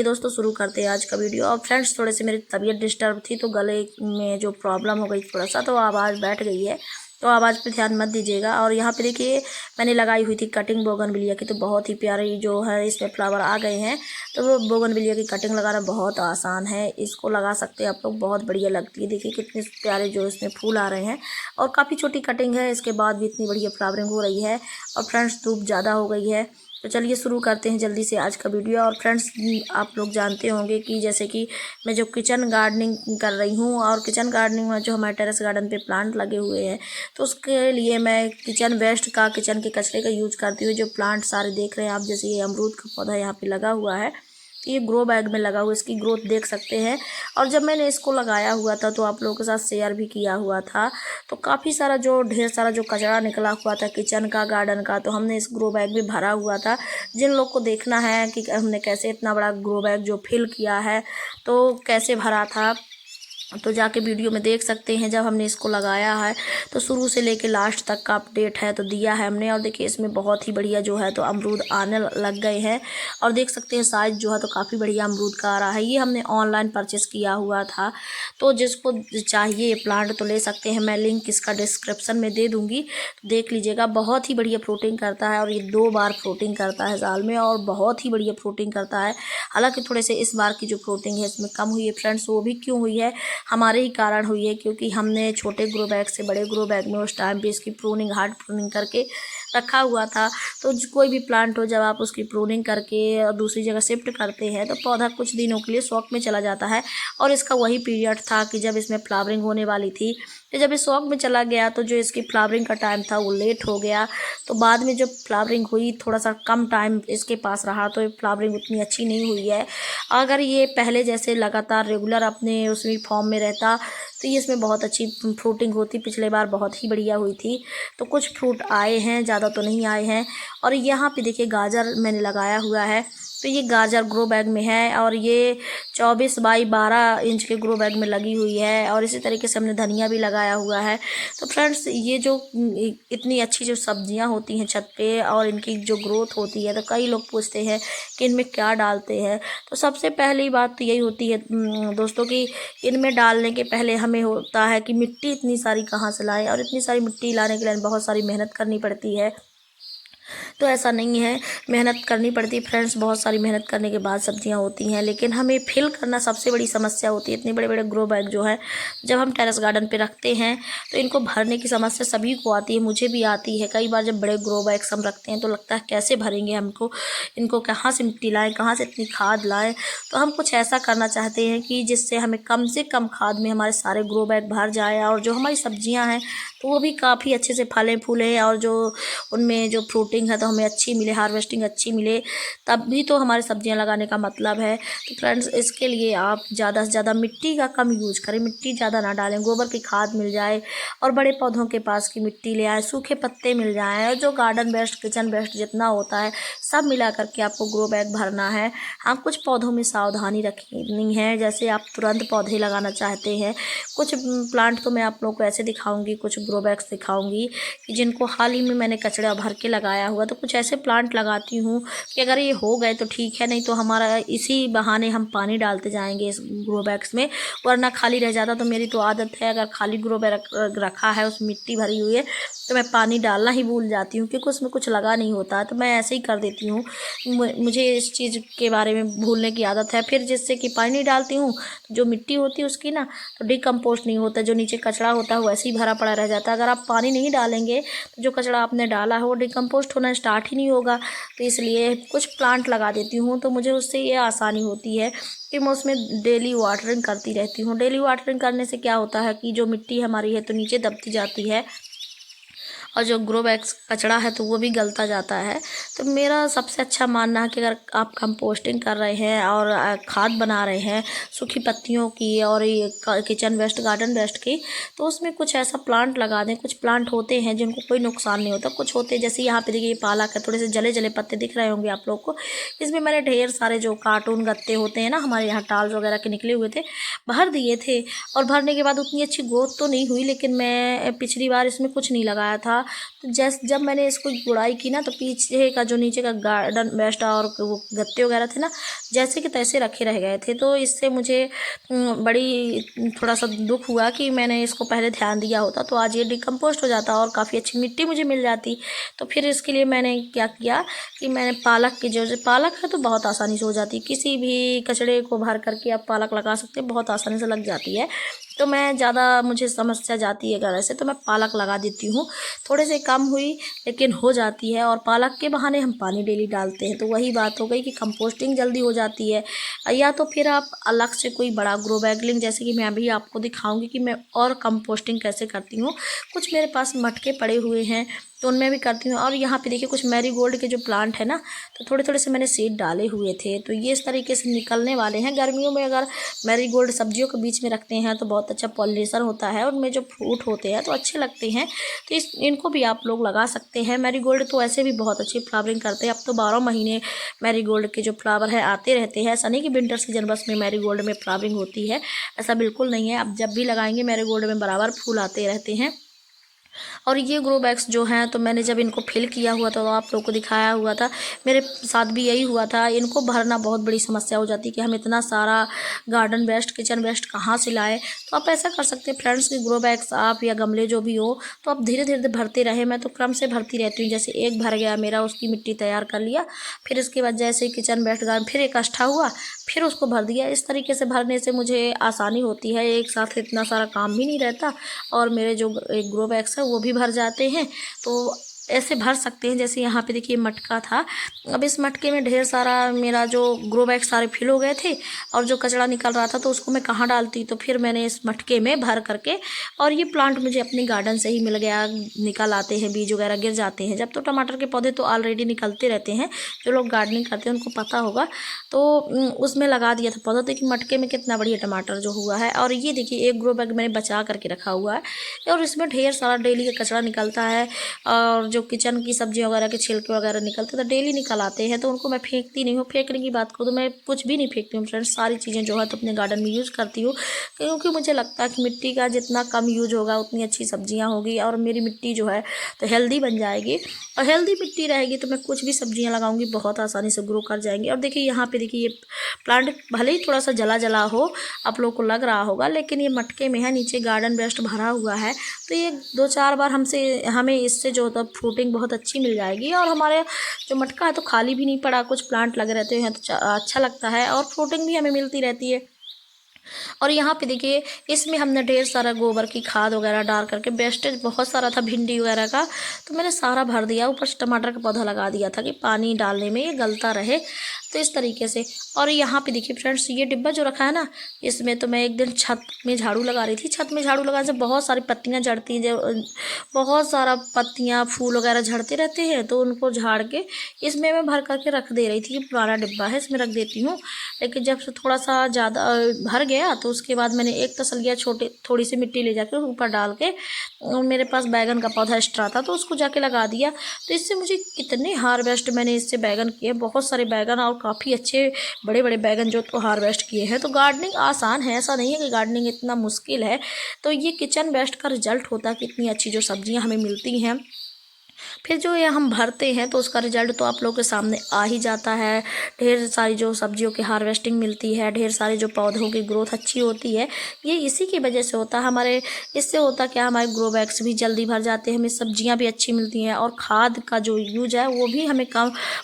दोस्तों शुरू करते हैं आज का वीडियो। और फ्रेंड्स थोड़े से मेरी तबीयत डिस्टर्ब थी तो गले में जो प्रॉब्लम हो गई थोड़ा सा, तो आवाज़ बैठ गई है, तो आवाज़ पे ध्यान मत दीजिएगा। और यहाँ पे देखिए मैंने लगाई हुई थी कटिंग बोगनविलिया की, तो बहुत ही प्यारी जो है इसमें फ्लावर आ गए हैं। तो वो बोगनविलिया की कटिंग लगाना बहुत आसान है, इसको लगा सकते हैं आप लोग, बहुत बढ़िया लगती है। देखिए कितने प्यारे जो इसमें फूल आ रहे हैं और काफ़ी छोटी कटिंग है, इसके बाद भी इतनी बढ़िया फ्लावरिंग हो रही है। और फ्रेंड्स धूप ज़्यादा हो गई है, तो चलिए शुरू करते हैं जल्दी से आज का वीडियो। और फ्रेंड्स आप लोग जानते होंगे कि जैसे कि मैं जो किचन गार्डनिंग कर रही हूँ, और किचन गार्डनिंग में जो हमारे टेरेस गार्डन पे प्लांट लगे हुए हैं, तो उसके लिए मैं किचन वेस्ट का, किचन के कचरे का यूज करती हूँ। जो प्लांट सारे देख रहे हैं आप, जैसे ये अमरूद का पौधा यहाँ पे लगा हुआ है, तो ये ग्रो बैग में लगा हुआ, इसकी ग्रोथ देख सकते हैं। और जब मैंने इसको लगाया हुआ था तो आप लोगों के साथ शेयर भी किया हुआ था, तो काफ़ी सारा जो ढेर सारा जो कचरा निकला हुआ था किचन का, गार्डन का, तो हमने इस ग्रो बैग में भरा हुआ था। जिन लोग को देखना है कि हमने कैसे इतना बड़ा ग्रो बैग जो फिल किया है, तो कैसे भरा था, तो जाके वीडियो में देख सकते हैं। जब हमने इसको लगाया है तो शुरू से लेके लास्ट तक का अपडेट है तो दिया है हमने। और देखिए इसमें बहुत ही बढ़िया जो है तो अमरूद आने लग गए हैं, और देख सकते हैं साइज जो है तो काफ़ी बढ़िया अमरूद का आ रहा है। ये हमने ऑनलाइन परचेस किया हुआ था, तो जिसको चाहिए प्लांट तो ले सकते हैं, मैं लिंक इसका डिस्क्रिप्शन में दे दूँगी, तो देख लीजिएगा। बहुत ही बढ़िया फ्रूटिंग करता है, और ये 2 बार फ्रूटिंग करता है साल में, और बहुत ही बढ़िया फ्रूटिंग करता है। हालाँकि थोड़े से इस बार की जो फ्रूटिंग है इसमें कम हुई है फ्रेंड्स, वो भी क्यों हुई है, हमारे ही कारण हुई है, क्योंकि हमने छोटे ग्रो बैग से बड़े ग्रो बैग में उस टाइम पे इसकी प्रूनिंग, हार्ड प्रूनिंग करके रखा हुआ था। तो कोई भी प्लांट हो, जब आप उसकी प्रूनिंग करके दूसरी जगह शिफ्ट करते हैं तो पौधा कुछ दिनों के लिए शौक में चला जाता है। और इसका वही पीरियड था कि जब इसमें फ्लावरिंग होने वाली थी, तो जब इस शौक में चला गया तो जो इसकी फ्लावरिंग का टाइम था वो लेट हो गया। तो बाद में जब फ्लावरिंग हुई, थोड़ा सा कम टाइम इसके पास रहा, तो फ्लावरिंग उतनी अच्छी नहीं हुई है। अगर ये पहले जैसे लगातार रेगुलर अपने उसमें फॉर्म में रहता तो ये इसमें बहुत अच्छी फ्रूटिंग होती। पिछले बार बहुत ही बढ़िया हुई थी, तो कुछ फ्रूट आए हैं, ज़्यादा तो नहीं आए हैं। और यहाँ पे देखिए गाजर मैंने लगाया हुआ है, तो ये गाजर ग्रो बैग में है, और ये 24 बाई 12 इंच के ग्रो बैग में लगी हुई है। और इसी तरीके से हमने धनिया भी लगाया हुआ है। तो फ्रेंड्स ये जो इतनी अच्छी जो सब्जियां होती हैं छत पे, और इनकी जो ग्रोथ होती है, तो कई लोग पूछते हैं कि इनमें क्या डालते हैं। तो सबसे पहली बात तो यही होती है दोस्तों कि इनमें डालने के पहले हमें होता है कि मिट्टी इतनी सारी कहाँ से लाएं, और इतनी सारी मिट्टी लाने के लिए बहुत सारी मेहनत करनी पड़ती है। तो ऐसा नहीं है, मेहनत करनी पड़ती है फ्रेंड्स, बहुत सारी मेहनत करने के बाद सब्जियां होती हैं, लेकिन हमें फिल करना सबसे बड़ी समस्या होती है। इतने बड़े बड़े ग्रो बैग जो है जब हम टेरेस गार्डन पे रखते हैं तो इनको भरने की समस्या सभी को आती है, मुझे भी आती है। कई बार जब बड़े ग्रो बैग्स हम रखते हैं तो लगता है कैसे भरेंगे हमको, इनको कहाँ से मिट्टी लाएँ, कहाँ से इतनी खाद लाएँ। तो हम कुछ ऐसा करना चाहते हैं कि जिससे हमें कम से कम खाद में हमारे सारे ग्रो बैग भर जाए, और जो हमारी सब्जियाँ हैं तो वो भी काफ़ी अच्छे से फलें फूलें, और जो उनमें जो फ्रूटिंग है तो हमें अच्छी मिले, हार्वेस्टिंग अच्छी मिले, तब भी तो हमारी सब्जियां लगाने का मतलब है। तो फ्रेंड्स इसके लिए आप ज़्यादा से ज़्यादा मिट्टी का कम यूज करें, मिट्टी ज़्यादा ना डालें, गोबर की खाद मिल जाए, और बड़े पौधों के पास की मिट्टी ले आए, सूखे पत्ते मिल जाएँ, और जो गार्डन वेस्ट, किचन वेस्ट जितना होता है सब मिला करके आपको ग्रो बैग भरना है। हाँ, कुछ पौधों में सावधानी रखनी है, जैसे आप तुरंत पौधे लगाना चाहते हैं। कुछ प्लांट तो मैं आप लोग को ऐसे दिखाऊंगी, कुछ ग्रो बैग्स दिखाऊंगी कि जिनको हाल ही में मैंने कचरा भर के लगाया हुआ। तो कुछ ऐसे प्लांट लगाती हूँ कि अगर ये हो गए तो ठीक है, नहीं तो हमारा इसी बहाने हम पानी डालते जाएंगे इस ग्रो बैग्स में, वरना खाली रह जाता। तो मेरी तो आदत है, अगर खाली ग्रो बैग रखा है, उसमें मिट्टी भरी हुई है, तो मैं पानी डालना ही भूल जाती हूँ, क्योंकि उसमें कुछ लगा नहीं होता, तो मैं ऐसे ही कर देती हूँ। मुझे इस चीज़ के बारे में भूलने की आदत है। फिर जिससे कि पानी डालती हूँ तो जो मिट्टी होती है उसकी ना तो डिकम्पोस्ट नहीं होता, जो नीचे कचरा होता है वो ऐसे ही भरा पड़ा रह जाता है। अगर आप पानी नहीं डालेंगे तो जो कचरा आपने डाला है वो डिकम्पोस्ट होना स्टार्ट ही नहीं होगा। तो इसलिए कुछ प्लांट लगा देती हूँ, तो मुझे उससे ये आसानी होती है कि मैं उसमें डेली वाटरिंग करती रहती हूँ। डेली वाटरिंग करने से क्या होता है कि जो मिट्टी हमारी है तो नीचे दबती जाती है, और जो ग्रो बैग्स कचरा है तो वो भी गलता जाता है। तो मेरा सबसे अच्छा मानना है कि अगर आप कंपोस्टिंग कर रहे हैं और खाद बना रहे हैं सूखी पत्तियों की और ये किचन वेस्ट, गार्डन वेस्ट की, तो उसमें कुछ ऐसा प्लांट लगा दें। कुछ प्लांट होते हैं जिनको कोई नुकसान नहीं होता, कुछ होते हैं जैसे यहाँ पे देखिए पालक है, थोड़े से जले जले पत्ते दिख रहे होंगे आप लोग को। इसमें मैंने ढेर सारे जो कार्टून गत्ते होते हैं ना, हमारे यहाँ टाल्स वगैरह के निकले हुए थे, भर दिए थे। और भरने के बाद उतनी अच्छी ग्रोथ तो नहीं हुई, लेकिन मैं पिछली बार इसमें कुछ नहीं लगाया था, था। तो जब मैंने इसको गुड़ाई की ना, तो पीछे का जो नीचे का गार्डन वेस्ट और वो गत्ते वगैरह थे ना, जैसे कि तैसे रखे रह गए थे। तो इससे मुझे बड़ी थोड़ा सा दुख हुआ कि मैंने इसको पहले ध्यान दिया होता तो आज ये डिकम्पोस्ट हो जाता और काफ़ी अच्छी मिट्टी मुझे मिल जाती। तो फिर इसके लिए मैंने क्या किया कि मैंने पालक की जो पालक है तो बहुत आसानी से हो जाती है, किसी भी कचड़े को भर करके आप पालक लगा सकते हैं, बहुत आसानी से लग जाती है। तो मैं ज़्यादा मुझे समस्या जाती है घर से, तो मैं पालक लगा देती हूँ। थोड़े से कम हुई लेकिन हो जाती है, और पालक के बहाने हम पानी डेली डालते हैं, तो वही बात हो गई कि कंपोस्टिंग जल्दी हो जाती है। या तो फिर आप अलग से कोई बड़ा ग्रो बैग लें, जैसे कि मैं अभी आपको दिखाऊंगी कि मैं और कंपोस्टिंग कैसे करती हूँ। कुछ मेरे पास मटके पड़े हुए हैं तो उनमें भी करती हूँ। और यहाँ पे देखिए कुछ मैरीगोल्ड के जो प्लांट है ना, तो थोड़े थोड़े से मैंने सीड डाले हुए थे, तो ये इस तरीके से निकलने वाले हैं। गर्मियों में अगर मैरीगोल्ड सब्जियों के बीच में रखते हैं तो बहुत अच्छा पॉलिनेशन होता है, उनमें जो फ्रूट होते हैं तो अच्छे लगते हैं। तो इनको भी आप लोग लगा सकते हैं। मैरीगोल्ड तो ऐसे भी बहुत अच्छी फ्लावरिंग करते हैं, अब तो 12 महीने मैरीगोल्ड के जो फ्लावर है आते रहते हैं। ऐसा नहीं कि विंटर सीजन बस में मैरीगोल्ड में फ्लावरिंग होती है, ऐसा बिल्कुल नहीं है। आप जब भी लगाएंगे मैरीगोल्ड में बराबर फूल आते रहते हैं। और ये ग्रो बैग्स जो हैं, तो मैंने जब इनको फिल किया हुआ था तो आप लोगों को दिखाया हुआ था, मेरे साथ भी यही हुआ था। इनको भरना बहुत बड़ी समस्या हो जाती है कि हम इतना सारा गार्डन वेस्ट, किचन वेस्ट कहाँ से लाएँ। तो आप ऐसा कर सकते हैं फ्रेंड्स कि ग्रो बैग्स आप या गमले जो भी हो, तो आप धीरे धीरे भरते रहें। मैं तो क्रम से भरती रहती हूँ, जैसे एक भर गया मेरा, उसकी मिट्टी तैयार कर लिया, फिर इसके बाद जैसे किचन वेस्ट गार्डन फिर इकट्ठा हुआ, फिर उसको भर दिया। इस तरीके से भरने से मुझे आसानी होती है, एक साथ इतना सारा काम भी नहीं रहता, और मेरे जो ग्रो बैग्स है वो भी भर जाते हैं। तो ऐसे भर सकते हैं। जैसे यहाँ पे देखिए मटका था, अब इस मटके में ढेर सारा मेरा जो ग्रो बैग सारे फिल हो गए थे, और जो कचरा निकल रहा था तो उसको मैं कहाँ डालती, तो फिर मैंने इस मटके में भर करके, और ये प्लांट मुझे अपने गार्डन से ही मिल गया, निकल आते हैं, बीज वगैरह गिर जाते हैं जब। तो टमाटर के पौधे तो ऑलरेडी निकलते रहते हैं, जो लोग गार्डनिंग करते हैं उनको पता होगा। तो उसमें लगा दिया था पौधा। देखिए मटके में कितना बढ़िया टमाटर जो हुआ है। और ये देखिए एक ग्रो बैग मैंने बचा करके रखा हुआ है, और इसमें ढेर सारा डेली का कचरा निकलता है, और जो किचन की सब्जी वगैरह के छिलके वगैरह निकलते हैं तो डेली निकल आते हैं, तो उनको मैं फेंकती नहीं हूँ। फेंकने की बात करूँ तो मैं कुछ भी नहीं फेंकती हूँ फ्रेंड्स, सारी चीज़ें जो है तो अपने गार्डन में यूज़ करती हूँ, क्योंकि मुझे लगता है कि मिट्टी का जितना कम यूज होगा उतनी अच्छी सब्जियाँ होगी, और मेरी मिट्टी जो है तो हेल्दी बन जाएगी। और हेल्दी मिट्टी रहेगी तो मैं कुछ भी सब्जियाँ लगाऊंगी बहुत आसानी से ग्रो कर जाएंगी। और देखिए यहाँ पे देखिए ये प्लांट भले ही थोड़ा सा जला जला हो, आप लोग को लग रहा होगा, लेकिन ये मटके में है, नीचे गार्डन वेस्ट भरा हुआ है, तो ये 2-4 बार हमें इससे जो होता फ्रूटिंग बहुत अच्छी मिल जाएगी। और हमारे जो मटका है तो खाली भी नहीं पड़ा, कुछ प्लांट लगे रहते हैं तो अच्छा लगता है, और फ्रूटिंग भी हमें मिलती रहती है। और यहाँ पे देखिए इसमें हमने ढेर सारा गोबर की खाद वगैरह डाल करके, वेस्टेज बहुत सारा था भिंडी वगैरह का, तो मैंने सारा भर दिया। ऊपर से टमाटर का पौधा लगा दिया था कि पानी डालने में ये गलता रहे, तो इस तरीके से। और यहाँ पे देखिए फ्रेंड्स ये डिब्बा जो रखा है ना, इसमें तो मैं एक दिन छत में झाड़ू लगा रही थी। छत में झाड़ू लगाने से बहुत सारी पत्तियाँ झड़ती हैं, जो बहुत सारा पत्तियाँ फूल वगैरह झड़ते रहते हैं, तो उनको झाड़ के इसमें मैं भर करके रख दे रही थी। ये पुराना डिब्बा है, इसमें रख देती हूँ। लेकिन जब से थोड़ा सा ज़्यादा भर गया तो उसके बाद मैंने एक तसलिया थोड़ी सी मिट्टी ले जाकर ऊपर डाल के, और मेरे पास बैगन का पौधा एक्स्ट्रा था तो उसको जाके लगा दिया। तो इससे मुझे कितने हार्वेस्ट मैंने इससे बैगन किए, बहुत सारे बैगन, और काफ़ी अच्छे बड़े बड़े बैगन जो तो हार्वेस्ट किए हैं। तो गार्डनिंग आसान है, ऐसा नहीं है कि गार्डनिंग इतना मुश्किल है। तो ये किचन वेस्ट का रिजल्ट होता है कि इतनी अच्छी जो सब्जियां हमें मिलती हैं, फिर जो ये हम भरते हैं तो उसका रिजल्ट तो आप लोगों के सामने आ ही जाता है। ढेर सारी जो सब्जियों की हार्वेस्टिंग मिलती है, ढेर सारे जो पौधों की ग्रोथ अच्छी होती है, ये इसी की वजह से होता है। हमारे इससे होता क्या, हमारे ग्रो बैग्स भी जल्दी भर जाते हैं, हमें सब्जियां भी अच्छी मिलती हैं, और खाद का जो यूज है वो भी हमें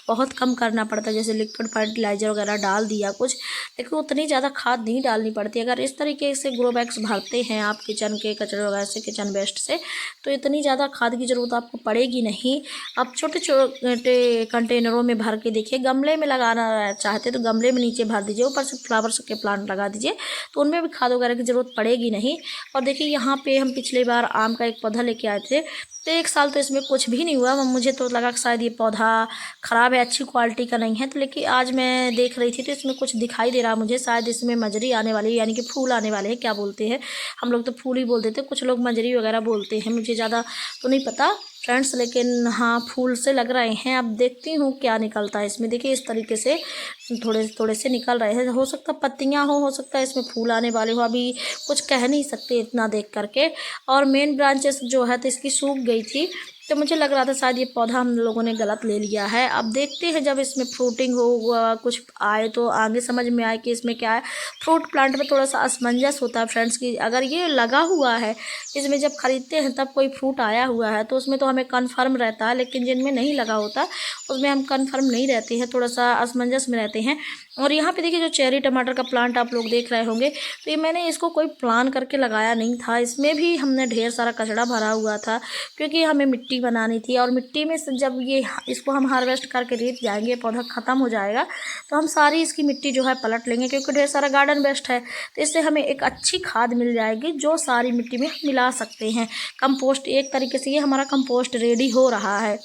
बहुत कम करना पड़ता है। जैसे लिक्विड फर्टिलाइजर वगैरह डाल दिया कुछ, लेकिन उतनी ज़्यादा खाद नहीं डालनी पड़ती। अगर इस तरीके से ग्रो बैग्स भरते हैं आप किचन के कचरे वगैरह से, किचन वेस्ट से, तो इतनी ज़्यादा खाद की ज़रूरत आपको पड़ेगी नहीं। आप छोटे छोटे कंटेनरों में भर के देखिए, गमले में लगाना चाहते तो गमले में नीचे भर दीजिए, ऊपर से फ्लावर्स के प्लांट लगा दीजिए, तो उनमें भी खाद वगैरह की ज़रूरत पड़ेगी नहीं। और देखिए यहाँ पे हम पिछली बार आम का एक पौधा लेके आए थे, तो 1 साल तो इसमें कुछ भी नहीं हुआ। मुझे तो लगा कि शायद ये पौधा ख़राब है, अच्छी क्वालिटी का नहीं है, तो लेकिन आज मैं देख रही थी तो इसमें कुछ दिखाई दे रहा मुझे, शायद इसमें मजरी आने वाली है, यानी कि फूल आने वाले हैं, क्या बोलते हैं हम लोग तो फूल ही बोल देते, कुछ लोग मजरी वगैरह बोलते हैं, मुझे ज़्यादा तो नहीं पता फ्रेंड्स, लेकिन हाँ फूल से लग रहे हैं। अब देखती हूँ क्या निकलता है इसमें। देखिए इस तरीके से थोड़े थोड़े से निकल रहे हैं, हो सकता है पत्तियाँ हो सकता है इसमें फूल आने वाले हो, अभी कुछ कह नहीं सकते इतना देख करके। और मेन ब्रांचेस जो है तो इसकी सूख गई थी, तो मुझे लग रहा था शायद ये पौधा हम लोगों ने गलत ले लिया है। अब देखते हैं जब इसमें फ्रूटिंग हो कुछ आए तो आगे समझ में आए कि इसमें क्या है। फ्रूट प्लांट में थोड़ा सा असमंजस होता है फ्रेंड्स कि अगर ये लगा हुआ है, इसमें जब खरीदते हैं तब कोई फ्रूट आया हुआ है तो उसमें तो हमें कन्फर्म रहता है, लेकिन जिनमें नहीं लगा होता उसमें हम कन्फर्म नहीं रहते हैं, थोड़ा सा असमंजस में रहते हैं। और यहाँ पे देखिए जो चेरी टमाटर का प्लांट आप लोग देख रहे होंगे, तो ये मैंने इसको कोई प्लान करके लगाया नहीं था। इसमें भी हमने ढेर सारा कचड़ा भरा हुआ था क्योंकि हमें मिट्टी बनानी थी, और मिट्टी में से जब ये इसको हम हार्वेस्ट करके रेत जाएंगे, पौधा ख़त्म हो जाएगा तो हम सारी इसकी मिट्टी जो है पलट लेंगे, क्योंकि ढेर सारा गार्डन वेस्ट है। तो इससे हमें एक अच्छी खाद मिल जाएगी जो सारी मिट्टी में मिला सकते हैं। कंपोस्ट एक तरीके से ये हमारा कंपोस्ट रेडी हो रहा है,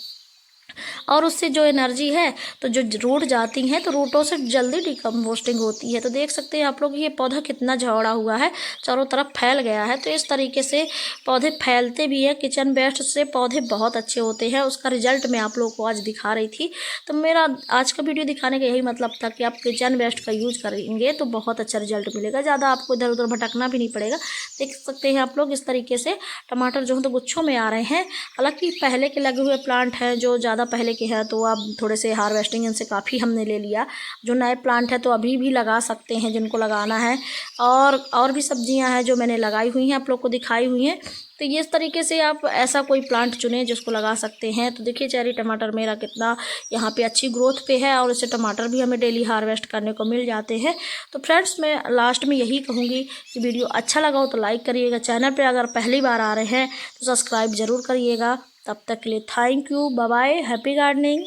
और उससे जो एनर्जी है तो जो रूट जाती हैं तो रूटों से जल्दी डिकम्पोस्टिंग होती है। तो देख सकते हैं आप लोग ये पौधा कितना झौड़ा हुआ है, चारों तरफ फैल गया है। तो इस तरीके से पौधे फैलते भी है। किचन वेस्ट से पौधे बहुत अच्छे होते हैं, उसका रिजल्ट मैं आप लोग को आज दिखा रही थी। तो मेरा आज का वीडियो दिखाने का यही मतलब था कि आप किचन वेस्ट का यूज करेंगे तो बहुत अच्छा रिजल्ट मिलेगा, ज़्यादा आपको इधर उधर भटकना भी नहीं पड़ेगा। देख सकते हैं आप लोग इस तरीके से टमाटर जो है तो गुच्छों में आ रहे हैं। हालांकि पहले के लगे हुए प्लांट हैं जो ज़्यादा पहले के हैं तो अब थोड़े से हार्वेस्टिंग इनसे काफ़ी हमने ले लिया। जो नए प्लांट है तो अभी भी लगा सकते हैं जिनको लगाना है। और भी सब्जियां हैं जो मैंने लगाई हुई हैं, आप लोग को दिखाई हुई हैं। तो ये इस तरीके से आप ऐसा कोई प्लांट चुनें जिसको लगा सकते हैं। तो देखिए चेरी टमाटर मेरा कितना यहाँ पे अच्छी ग्रोथ पे है, और इससे टमाटर भी हमें डेली हार्वेस्ट करने को मिल जाते हैं। तो फ्रेंड्स मैं लास्ट में यही कहूँगी कि वीडियो अच्छा लगा हो तो लाइक करिएगा, चैनल पे अगर पहली बार आ रहे हैं तो सब्सक्राइब ज़रूर करिएगा। तब तक के लिए thank you, bye bye, happy gardening.